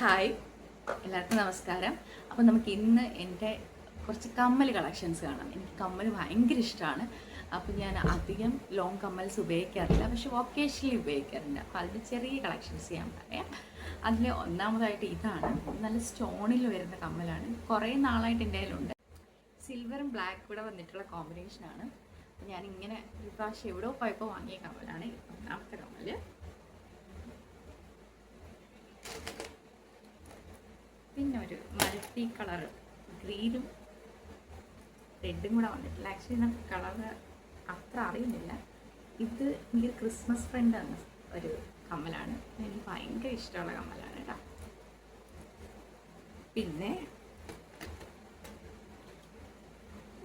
Hi, എല്ലാവർക്കും നമസ്കാരം. അപ്പോൾ നമുക്ക് ഇന്ന് എൻ്റെ കുറച്ച് കമ്മൽ കളക്ഷൻസ് കാണാം. എനിക്ക് കമ്മൽ ഭയങ്കര ഇഷ്ടമാണ്. അപ്പോൾ ഞാൻ അധികം ലോങ് കമ്മൽസ് ഉപയോഗിക്കാറില്ല, പക്ഷെ ഒക്കേഷണലി ഉപയോഗിക്കാറുണ്ട്. അപ്പോൾ അതിൽ ചെറിയ കളക്ഷൻസ് ഞാൻ പറയാം. അതിൽ ഒന്നാമതായിട്ട് ഇതാണ്, നല്ല സ്റ്റോണിൽ വരുന്ന കമ്മലാണ്. കുറേ നാളായിട്ട് എൻ്റെ കയ്യിലുണ്ട്. സിൽവറും ബ്ലാക്ക് കൂടെ വന്നിട്ടുള്ള കോമ്പിനേഷനാണ്. ഞാനിങ്ങനെ ഒരു പ്രാവശ്യം എവിടെയോ പോയപ്പോൾ വാങ്ങിയ കമ്മലാണ് ഒന്നാമത്തെ കമ്മൽ. പിന്നെ ഒരു മൾട്ടി കളർ ഗ്രീനും റെഡും കൂടെ വന്നിട്ടില്ല. ആക്ച്വലി നമുക്ക് കളറ് അത്ര അറിയുന്നില്ല. ഇത് എനിക്ക് ക്രിസ്മസ് ഫ്രണ്ട് എന്ന ഒരു കമ്മലാണ്. എനിക്ക് ഭയങ്കര ഇഷ്ടമുള്ള കമ്മലാണ് കേട്ടോ. പിന്നെ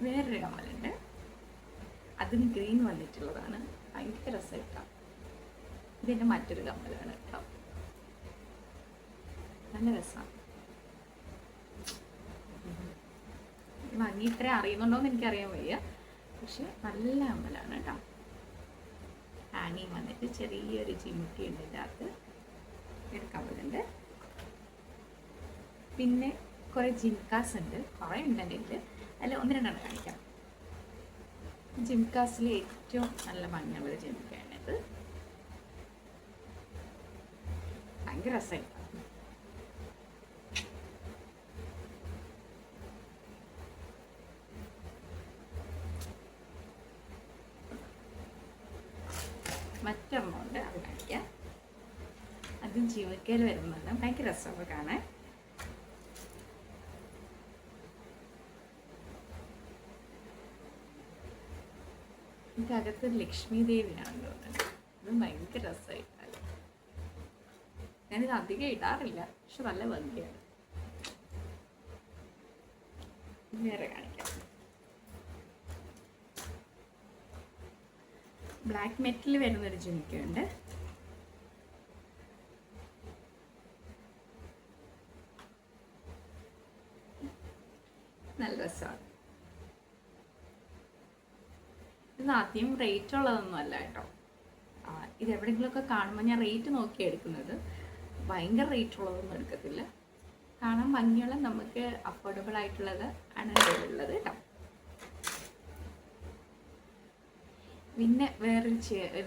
വേറൊരു കമ്മലുണ്ട്, അതും ഗ്രീൻ വന്നിട്ടുള്ളതാണ്. ഭയങ്കര രസമായിട്ടാണ്. ഇതിൻ്റെ മറ്റൊരു കമ്മലാണ് കേട്ടോ, നല്ല രസമാണ്. ഭംഗി ഇത്ര അറിയുന്നുണ്ടോയെന്ന് എനിക്കറിയാൻ വയ്യ, പക്ഷെ നല്ല കമ്മലാണ് കേട്ടോ. ഹാങ്ങിങ് വന്നിട്ട് ചെറിയൊരു ജിമിക്കി ഉണ്ട് ഇതിൻ്റെ അകത്ത്. ഒരു കമ്മലുണ്ട്. പിന്നെ കുറേ ജിംകാസ് ഉണ്ട്, കുറേ ഉണ്ട് എൻ്റെ ഇതിൽ. അതിൽ ഒന്ന് രണ്ടെണ്ണം കാണിക്കാം. ജിംകാസിൽ ഏറ്റവും നല്ല ഭംഗിയുള്ളൊരു ജിമിക്കയാണിത്. ഭയങ്കര രസമായിട്ടാണ്. മറ്റൊരെണ്ണമുണ്ട്, അത് കാണിക്കാം. അതും ജിമിക്കയിൽ വരുന്നതാണ്. ഭയങ്കര രസമൊക്കെ കാണാൻ. ഇതിനകത്ത് ലക്ഷ്മി ദേവിയാണെന്ന് തോന്നുന്നത്. അതും ഭയങ്കര രസമായിട്ടാണ്. ഞാനിത് അധികം ഇടാറില്ല, പക്ഷെ നല്ല ഭംഗിയാണ്. വേറെ കാണിക്കാം. ബ്ലാക്ക് മെറ്റൽ വരുന്നൊരു ജിമിക്കുണ്ട്. നല്ല രസമാണ്. ഇത് ആദ്യം റേറ്റ് ഉള്ളതൊന്നും അല്ല കേട്ടോ. ഇത് എവിടെയെങ്കിലുമൊക്കെ കാണുമ്പോൾ ഞാൻ റേറ്റ് നോക്കി എടുക്കുന്നത്. ഭയങ്കര റേറ്റ് ഉള്ളതൊന്നും എടുക്കത്തില്ല. കാണാൻ ഭംഗിയുള്ള നമുക്ക് അഫോർഡബിൾ ആയിട്ടുള്ളത് ആണ് ഉള്ളത് കേട്ടോ. പിന്നെ വേറൊരു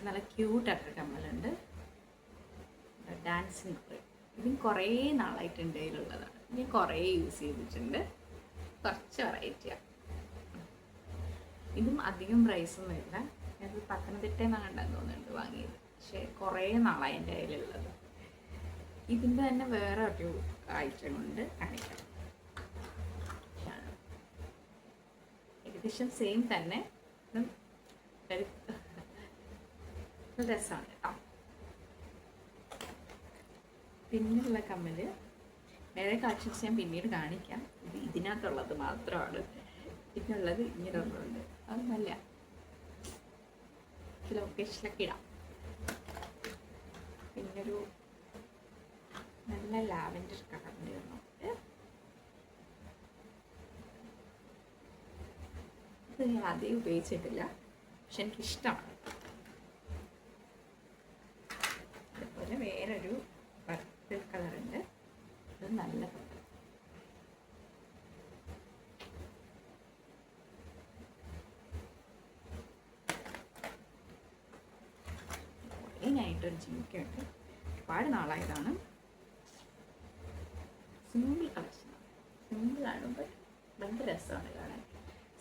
നല്ല ക്യൂട്ടായിട്ടൊരു കമ്മലുണ്ട്, ഡാൻസിങ് ഫ്രെയിം. ഇതും കുറേ നാളായിട്ട് എൻ്റെ കയ്യിലുള്ളതാണ്. ഞാൻ കുറേ യൂസ് ചെയ്തിട്ടുണ്ട്. കുറച്ച് വെറൈറ്റിയാണ്. ഇതും അധികം പ്രൈസൊന്നും ഇല്ല. ഞാനത് പത്തനംതിട്ടയിൽ നിന്നാണ് കണ്ടെന്ന് തോന്നുന്നുണ്ട് വാങ്ങിയത്, പക്ഷേ കുറേ നാളായി എൻ്റെ കയ്യിലുള്ളത്. ഇതിൻ്റെ തന്നെ വേറെ ഒരു ഐറ്റം കൊണ്ട് കാണിക്കാം. ഏകദേശം സെയിം തന്നെ, രസമാണ് കേട്ടോ. പിന്നെയുള്ള കമ്മല് വേറെ കളക്ഷൻസ് ഞാൻ പിന്നീട് കാണിക്കാം. ഇത് ഇതിനകത്തുള്ളത് മാത്രമാണ്. പിന്നുള്ളത് ഇങ്ങനെ ഒന്നുണ്ട്, അത് നല്ല ലൊക്കേഷനിലൊക്കെ ഇടാം. പിന്നൊരു നല്ല ലാവൻഡർ കളറിൻ്റെ ഒന്നുണ്ട്. ഇത് ഞാൻ അധികം ഉപയോഗിച്ചിട്ടില്ല, പക്ഷെ എനിക്കിഷ്ടമാണ്. അതുപോലെ വേറൊരു പർപ്പിൾ കളറുണ്ട്, അത് നല്ല കളർ. മെയിനായിട്ടൊരു ജിമിക്കുണ്ട്, ഒരുപാട് നാളായതാണ്. സിമ്പിൾ കളക്ഷനാണ്. സിമ്പിൾ കാണുമ്പോൾ ഭയങ്കര രസമാണ് കാണാൻ.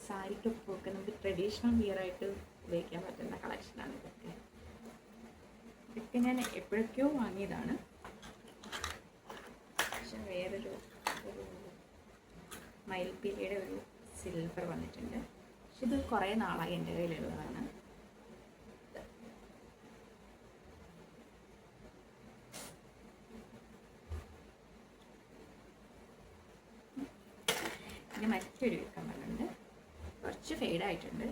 സാരിക്കൊക്കെ നമുക്ക് ട്രഡീഷണൽ വിയർ ആയിട്ട് ഉപയോഗിക്കാൻ പറ്റുന്ന കളക്ഷനാണ് ഇതൊക്കെ. ഇതൊക്കെ ഞാൻ എപ്പോഴൊക്കെയോ വാങ്ങിയതാണ്. പക്ഷെ വേറൊരു മയിൽപ്പീലിയുടെ ഒരു സിൽവർ വന്നിട്ടുണ്ട്. പക്ഷെ ഇത് കുറേ നാളായി എൻ്റെ കയ്യിലുള്ളതാണ്. പിന്നെ മറ്റൊരു കമ്മലുണ്ട്, കുറച്ച് ഫെയ്ഡായിട്ടുണ്ട്,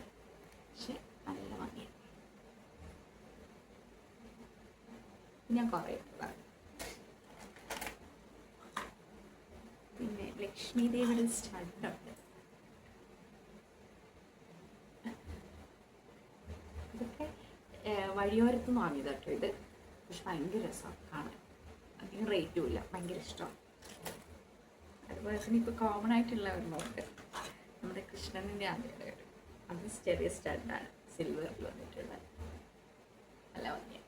പക്ഷെ നല്ല ഭംഗിയാണ്. ഞാൻ കുറേ ഇട്ടതാണ്. പിന്നെ ലക്ഷ്മി ദേവിയുടെ സ്റ്റഡുണ്ട്. ഇതൊക്കെ വഴിയോരത്തുനിന്ന് വാങ്ങിയത് കേട്ടോ ഇത്. പക്ഷെ ഭയങ്കര രസമാണ് കാണാൻ. ഈ റേറ്റും ഇല്ല, ഭയങ്കര ഇഷ്ടമാണ്. അതുപോലെ തന്നെ ഇപ്പോൾ കോമൺ ആയിട്ടുള്ള ഒരു നോട്ട് നമ്മുടെ കൃഷ്ണനിൻ്റെ ആദ്യത്തെ വരും, അത് ചെറിയ സ്റ്റഡാണ്, സിൽവറിൽ വന്നിട്ടുള്ള നല്ല ഭംഗിയാണ്.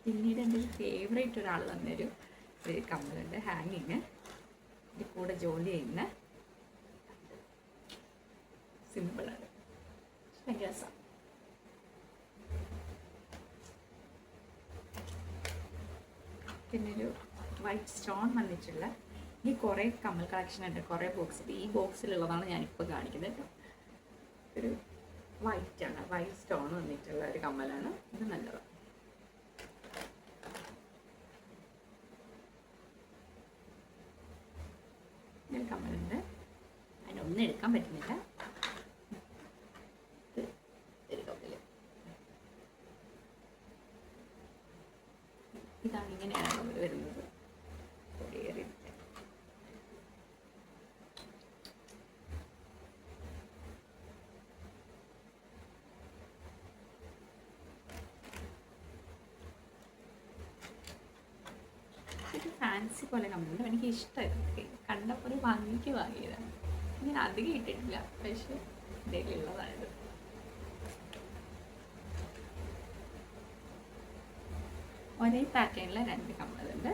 പിന്നീട് എൻ്റെ ഫേവറേറ്റ് ഒരാൾ തന്നൊരു കമ്മലുണ്ട്, ഹാങ്ങിങ്, ഇതിൻ്റെ കൂടെ ജോലി ചെയ്യുന്ന, സിമ്പിളാണ്, ഭയങ്കര രസമാണ്. പിന്നെ ഒരു വൈറ്റ് സ്റ്റോൺ വന്നിട്ടുള്ള, ഈ കുറേ കമ്മൽ കളക്ഷൻ ഉണ്ട്, കുറേ ബോക്സ്. ഈ ബോക്സിലുള്ളതാണ് ഞാനിപ്പോൾ കാണിക്കുന്നത് കേട്ടോ. ഒരു വൈറ്റാണ്, വൈറ്റ് സ്റ്റോൺ വന്നിട്ടുള്ള ഒരു കമ്മലാണ്, ഇത് നല്ലതാണ്. ഒരു കമ്മലുണ്ട്, അതിനൊന്നും എടുക്കാൻ പറ്റുന്നില്ല. ഒരു കമ്മല് ഇതാണ്, ഇങ്ങനെയാണ് കമ്മൽ വരുന്നത്. ഒരു ഫാൻസി പോലെ കമ്മലുണ്ട്, എനിക്ക് ഇഷ്ടമായിരുന്നു, കണ്ടപ്പോൾ ഒരു ഭംഗിക്ക് വാങ്ങിയതാണ്. ഞാൻ അധികം ഇട്ടിട്ടില്ല, പക്ഷെ ഇതിലുള്ളതായത്. ഒരേ പാറ്റേണിൽ 2 കമ്മലുണ്ട്,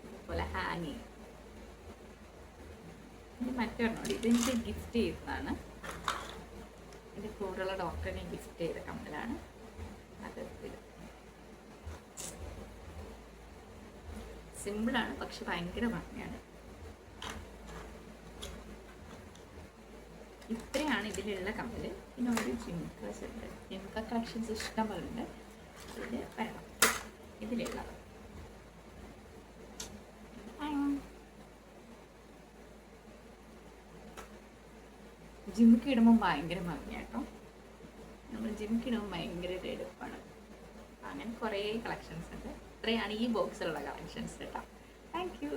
ഇതുപോലെ ഹാങ്ങിങ്. ഇത് മറ്റൊരെണ്ണം, ഇതെനിക്ക് ഗിഫ്റ്റ് ചെയ്തതാണ്, എൻ്റെ കൂടെയുള്ള ഡോക്ടറിനെ ഗിഫ്റ്റ് ചെയ്ത കമ്മലാണ് അത്. സിമ്പിളാണ്, പക്ഷെ ഭയങ്കര ഭംഗിയാണ്. ഇത്രയാണ് ഇതിലുള്ള കമ്മല്. പിന്നെ ഒരു ജിംകാസ് ഉണ്ട്, ജിംക കളക്ഷൻസ് ഇഷ്ടം പോലെ ഉണ്ട്. ഇതിൽ വരണം, ഇതിലുള്ള ജിമ്മിക്ക് ഇടുമ്പോൾ ഭയങ്കര ഭംഗിയാട്ടോ. നമ്മൾ ജിമ്മിക്ക് ഇടുമ്പോൾ ഭയങ്കര എടുപ്പാണ്. അങ്ങനെ കുറേ കളക്ഷൻസ് ഉണ്ട്. ഇത്രയാണ് ഈ ബോക്സിലുള്ള കളക്ഷൻസ് കേട്ടോ. Thank you.